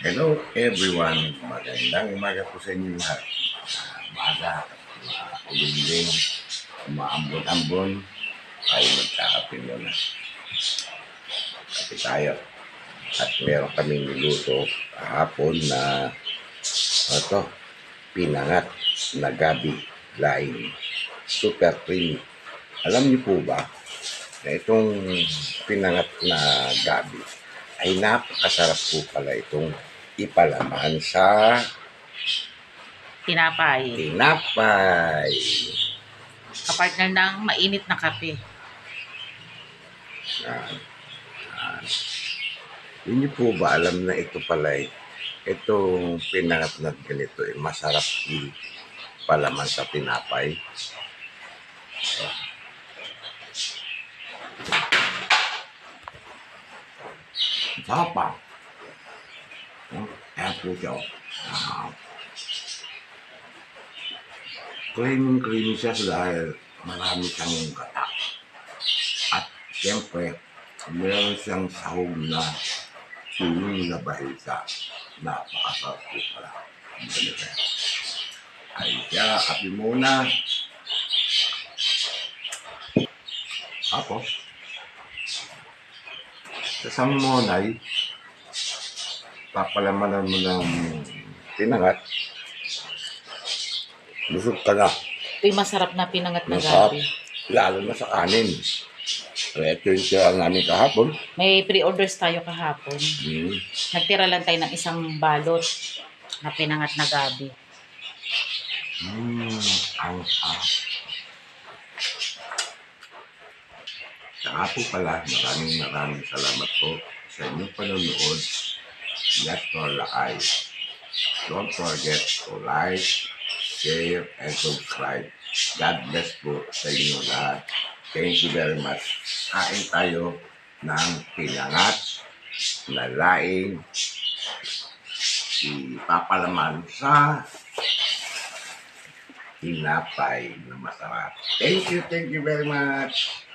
Hello everyone, magandang umaga po sa inyo lahat. Umaga, uling-uling, umaambon-ambon, ay magkakape muna. Kape tayo. At meron kaming niluto kahapon na pinangat na gabi laing super creamy. Alam niyo po ba na itong pinangat na gabi ay napakasarap po pala itong ipalaman sa Tinapay. Kapartner ng mainit na kape. Hindi po ba alam na ito pala itong pinangat na ganito masarap palaman sa tinapay? Sarap pa. Ayan po siya. Creamy siya dahil marami siyang gata. At siyempre, meron siyang sahog na tuwing na bahisa. Napakasarap po pala. Ay siya, kape muna. Tapos, sa samonay, papalamanan mo ng pinangat. Busog ka na. Ito'y masarap na pinangat na Masarap, gabi. lalo na sa kanin. Kaya ito yung tira namin kahapon. May pre-orders tayo kahapon. Nagtira lang tayo ng isang balot na pinangat na gabi. Ang sarap. Saka po pala, maraming salamat po sa inyong panonood. Let's go live. Don't forget to like, share, and subscribe. God bless po sa inyo lahat. Thank you very much. Kain tayo ng pinangat na laing ipapalaman sa tinapay na masarap. Thank you very much.